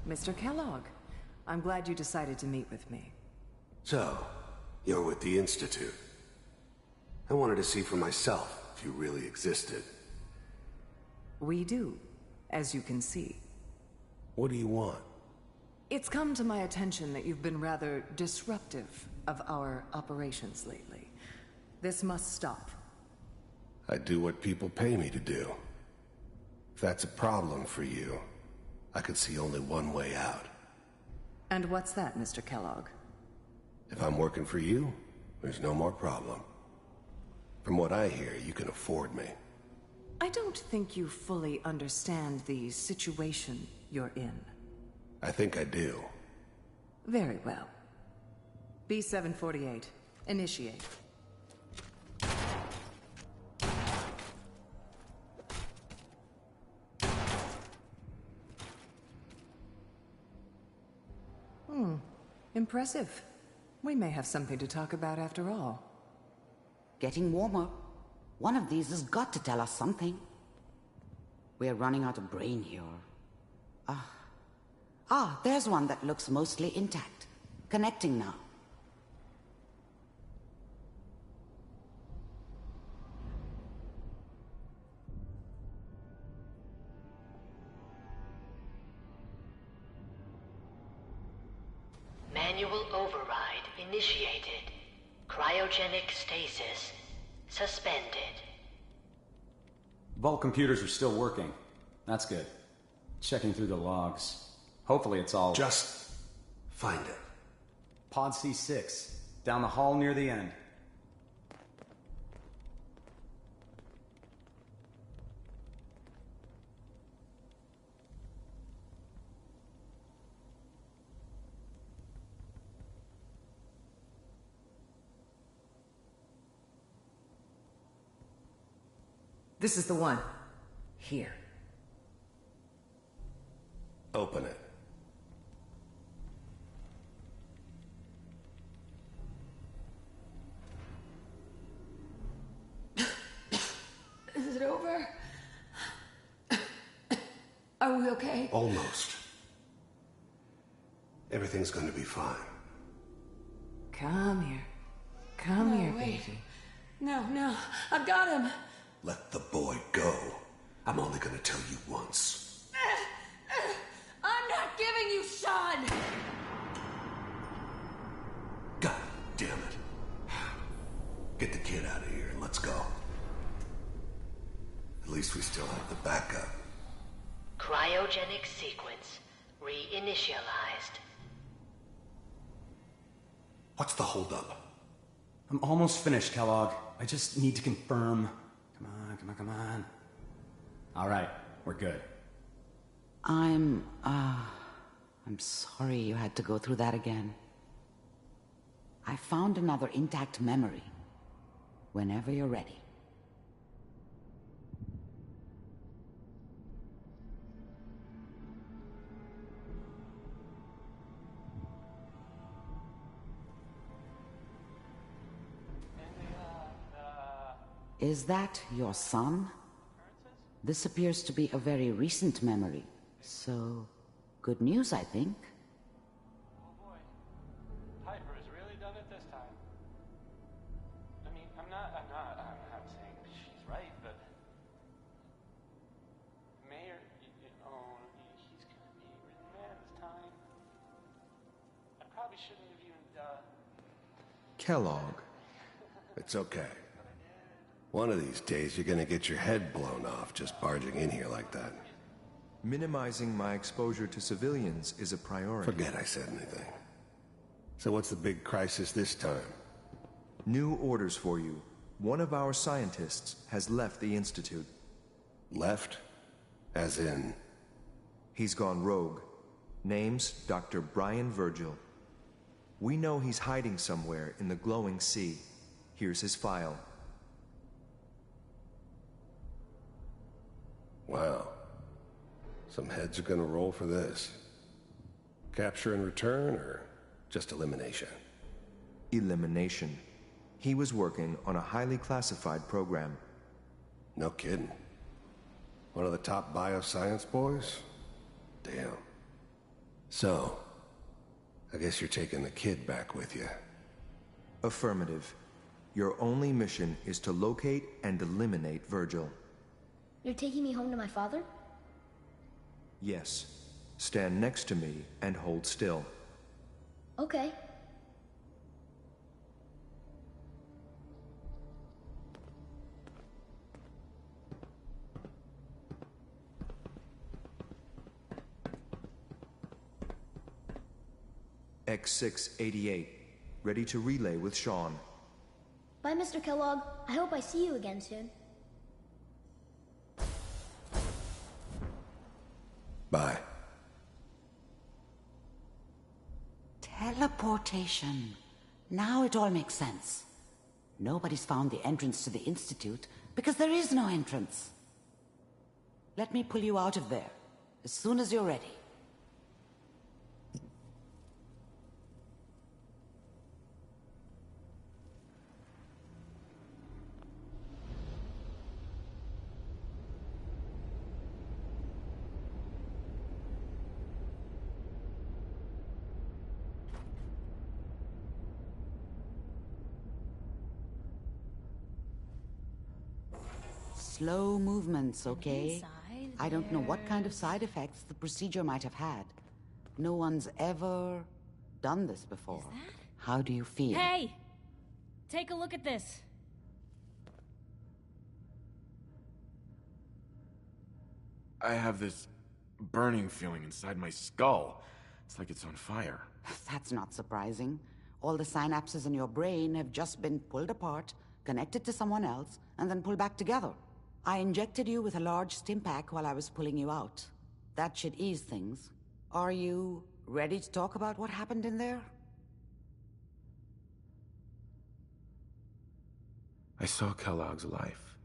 Mr. Kellogg, I'm glad you decided to meet with me. So, you're with the Institute. I wanted to see for myself if you really existed. We do, as you can see. What do you want? It's come to my attention that you've been rather disruptive of our operations lately. This must stop. I do what people pay me to do. If that's a problem for you, I could see only one way out. And what's that, Mr. Kellogg? If I'm working for you, there's no more problem. From what I hear, you can afford me. I don't think you fully understand the situation you're in. I think I do. Very well. B-748, initiate. Impressive. We may have something to talk about after all. Getting warmer. One of these has got to tell us something. We're running out of brain here. There's one that looks mostly intact. Connecting now. Manual override initiated. Cryogenic stasis suspended. Vault computers are still working. That's good. Checking through the logs. Hopefully it's all... Just find it. Pod C6. Down the hall near the end. This is the one. Here. Open it. Is it over? Are we okay? Almost. Everything's going to be fine. Come here. Come here, wait. baby. No, I've got him. Let the boy go. I'm only going to tell you once. I'm not giving you Sean! God damn it. Get the kid out of here and let's go. At least we still have the backup. Cryogenic sequence reinitialized. What's the holdup? I'm almost finished, Kellogg. I just need to confirm. Come on. All right, we're good. I'm sorry you had to go through that again. I found another intact memory. Whenever you're ready. Is that your son? This appears to be a very recent memory. So, good news, I think. Oh boy. Piper has really done it this time. I mean, I'm not saying she's right, but... Mayor, he's gonna be really mad this time. I probably shouldn't have even, Kellogg. It's okay. One of these days you're gonna get your head blown off just barging in here like that. Minimizing my exposure to civilians is a priority. Forget I said anything. So what's the big crisis this time? New orders for you. One of our scientists has left the Institute. Left? As in? He's gone rogue. Name's Dr. Brian Virgil. We know he's hiding somewhere in the glowing sea. Here's his file. Wow. Some heads are gonna roll for this. Capture and return, or just elimination? Elimination. He was working on a highly classified program. No kidding. One of the top bioscience boys? Damn. So, I guess you're taking the kid back with you. Affirmative. Your only mission is to locate and eliminate Virgil. You're taking me home to my father? Yes. Stand next to me and hold still. Okay. X688. Ready to relay with Sean. Bye, Mr. Kellogg. I hope I see you again soon. Bye. Teleportation. Now it all makes sense. Nobody's found the entrance to the Institute because there is no entrance. Let me pull you out of there as soon as you're ready. Slow movements, okay? I don't know what kind of side effects the procedure might have had. No one's ever done this before. How do you feel? Hey! Take a look at this. I have this burning feeling inside my skull. It's like it's on fire. That's not surprising. All the synapses in your brain have just been pulled apart, connected to someone else, and then pulled back together. I injected you with a large stim pack while I was pulling you out. That should ease things. Are you ready to talk about what happened in there? I saw Kellogg's life.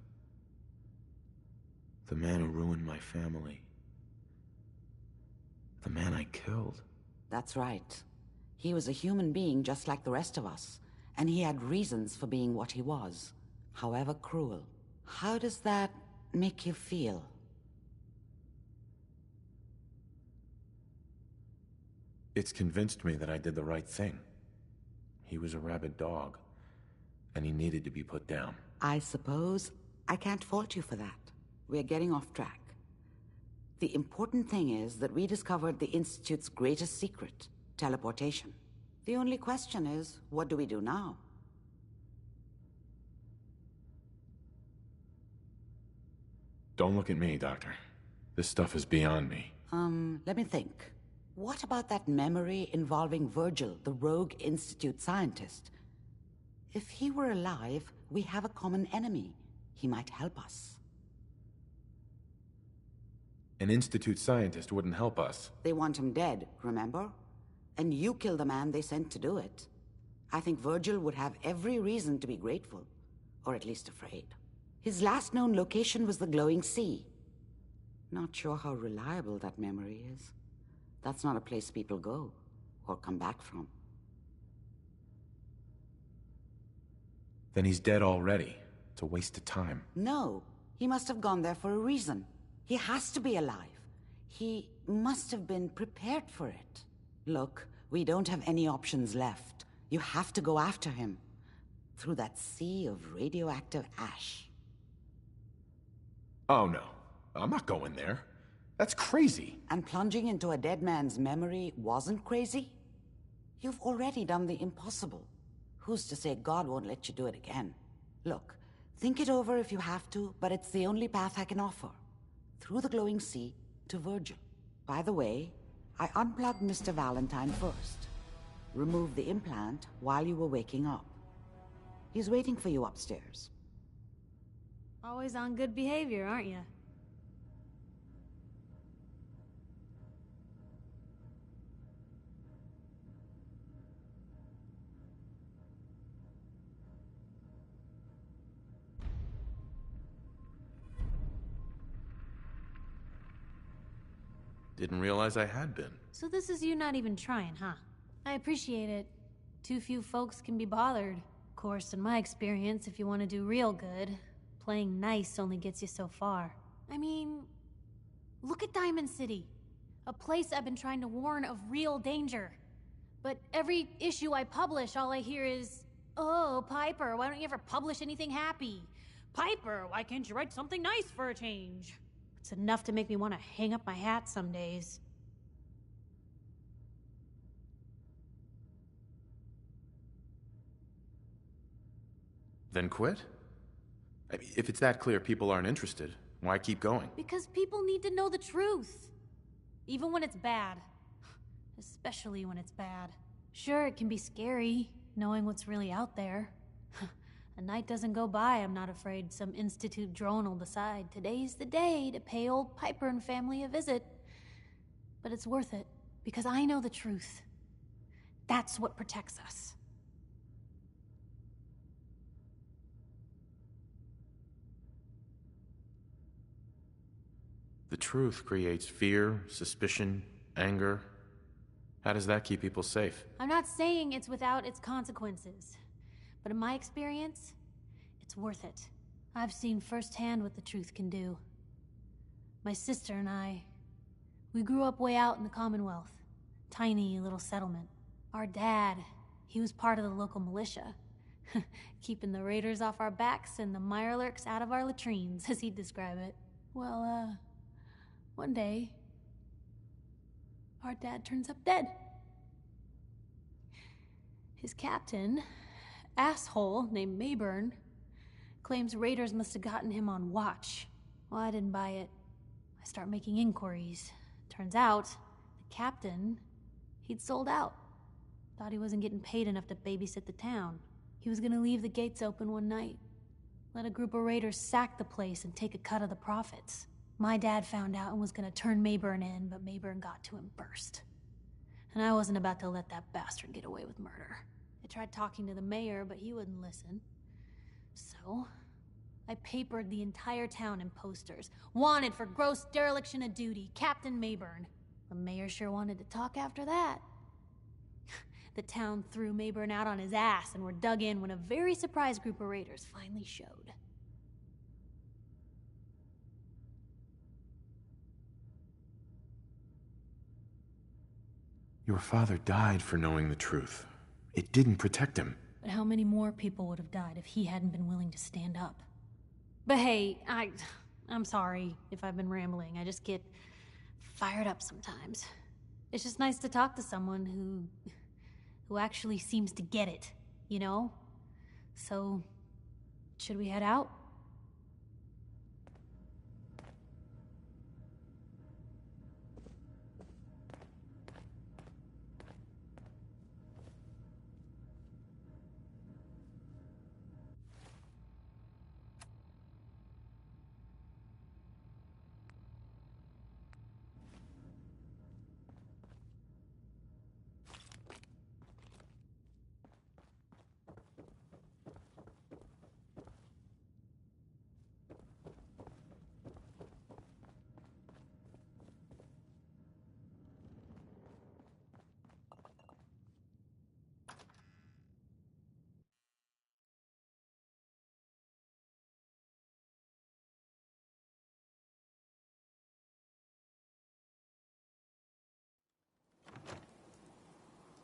The man who ruined my family. The man I killed. That's right. He was a human being just like the rest of us, and he had reasons for being what he was, however cruel. How does that make you feel? It's convinced me that I did the right thing. He was a rabid dog, and he needed to be put down. I suppose I can't fault you for that. We're getting off track. The important thing is that we discovered the Institute's greatest secret, teleportation. The only question is, what do we do now? Don't look at me, Doctor. This stuff is beyond me. Let me think. What about that memory involving Virgil, the rogue Institute scientist? If he were alive, we have a common enemy. He might help us. An Institute scientist wouldn't help us. They want him dead, remember? And you killed the man they sent to do it. I think Virgil would have every reason to be grateful, or at least afraid. His last known location was the glowing sea. Not sure how reliable that memory is. That's not a place people go, or come back from. Then he's dead already. It's a waste of time. No, he must have gone there for a reason. He has to be alive. He must have been prepared for it. Look, we don't have any options left. You have to go after him. Through that sea of radioactive ash. Oh no, I'm not going there. That's crazy. And plunging into a dead man's memory wasn't crazy? You've already done the impossible. Who's to say God won't let you do it again? Look, think it over if you have to, but it's the only path I can offer. Through the glowing sea to Virgil. By the way, I unplugged Mr. Valentine first. Removed the implant while you were waking up. He's waiting for you upstairs. Always on good behavior, aren't you? Didn't realize I had been. So this is you not even trying, huh? I appreciate it. Too few folks can be bothered. Of course, in my experience, if you want to do real good, playing nice only gets you so far. I mean, look at Diamond City. A place I've been trying to warn of real danger. But every issue I publish, all I hear is, "Oh, Piper, why don't you ever publish anything happy? Piper, why can't you write something nice for a change?" It's enough to make me want to hang up my hat some days. Then quit? I mean, if it's that clear people aren't interested, why keep going? Because people need to know the truth. Even when it's bad. Especially when it's bad. Sure, it can be scary, knowing what's really out there. A night doesn't go by I'm not afraid some Institute drone will decide today's the day to pay old Piper and family a visit. But it's worth it, because I know the truth. That's what protects us. The truth creates fear, suspicion, anger. How does that keep people safe? I'm not saying it's without its consequences. But in my experience, it's worth it. I've seen firsthand what the truth can do. My sister and I, we grew up way out in the Commonwealth. Tiny little settlement. Our dad, he was part of the local militia. Keeping the raiders off our backs and the mirelurks out of our latrines, as he'd describe it. Well, one day, our dad turns up dead. His captain, asshole named Mayburn, claims raiders must have gotten him on watch. Well, I didn't buy it. I start making inquiries. Turns out, the captain, he'd sold out. Thought he wasn't getting paid enough to babysit the town. He was gonna leave the gates open one night. Let a group of raiders sack the place and take a cut of the profits. My dad found out and was gonna turn Mayburn in, but Mayburn got to him first. And I wasn't about to let that bastard get away with murder. I tried talking to the mayor, but he wouldn't listen. So, I papered the entire town in posters. Wanted for gross dereliction of duty, Captain Mayburn. The mayor sure wanted to talk after that. The town threw Mayburn out on his ass and were dug in when a very surprised group of raiders finally showed. Your father died for knowing the truth. It didn't protect him. But how many more people would have died if he hadn't been willing to stand up? But hey, I'm sorry if I've been rambling. I just get fired up sometimes. It's just nice to talk to someone who actually seems to get it, you know? So, should we head out?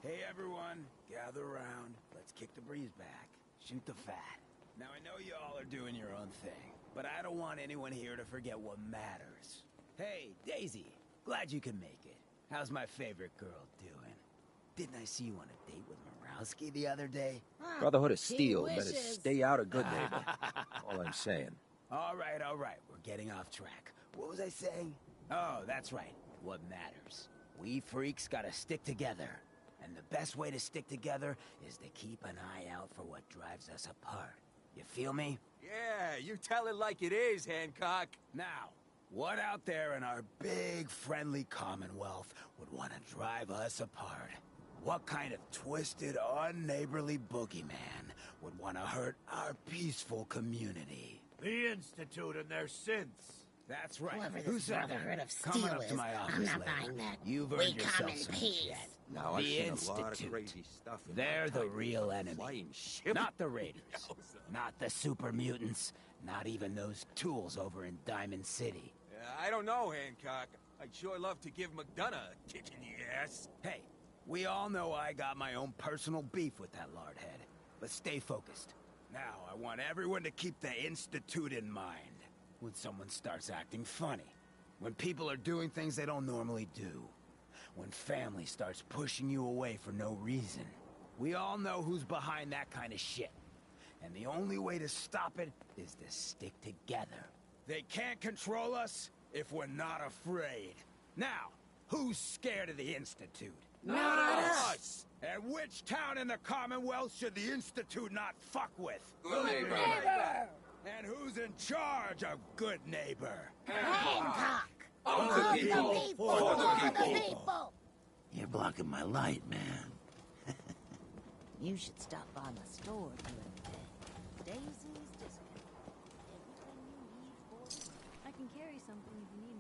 Hey everyone, gather around. Let's kick the breeze back. Shoot the fat. Now I know you all are doing your own thing, but I don't want anyone here to forget what matters. Hey, Daisy, glad you could make it. How's my favorite girl doing? Didn't I see you on a date with Morowski the other day? Brotherhood of Steel better stay out of Good Neighbor. All I'm saying. All right, we're getting off track. What was I saying? Oh, that's right. What matters. We freaks gotta stick together. And the best way to stick together is to keep an eye out for what drives us apart. You feel me? Yeah, you tell it like it is, Hancock. Now, what out there in our big, friendly Commonwealth would want to drive us apart? What kind of twisted, unneighborly boogeyman would want to hurt our peaceful community? The Institute and their synths. That's right. Whoever Who's this that? Brotherhood of Coming Steel up is, to my office I'm not later. buying that. You've We earned come yourself in some peace. shit. Now, I've The seen a Institute. lot of crazy stuff in They're my the time. real enemy. Flying ship. Not the Raiders. Not the super mutants. Not even those tools over in Diamond City. I don't know, Hancock. I'd sure love to give McDonough a kick in the ass. Hey, we all know I got my own personal beef with that lardhead. But stay focused. Now, I want everyone to keep the Institute in mind. When someone starts acting funny. When people are doing things they don't normally do. When family starts pushing you away for no reason. We all know who's behind that kind of shit. And the only way to stop it is to stick together. They can't control us if we're not afraid. Now, who's scared of the Institute? Not us! And which town in the Commonwealth should the Institute not fuck with? Good neighbor! And who's in charge of good neighbor? Hancock! Of the people! For the people! You're blocking my light, man. You should stop by my store during the day. Daisy's discount. Everything you need for it. I can carry something if you need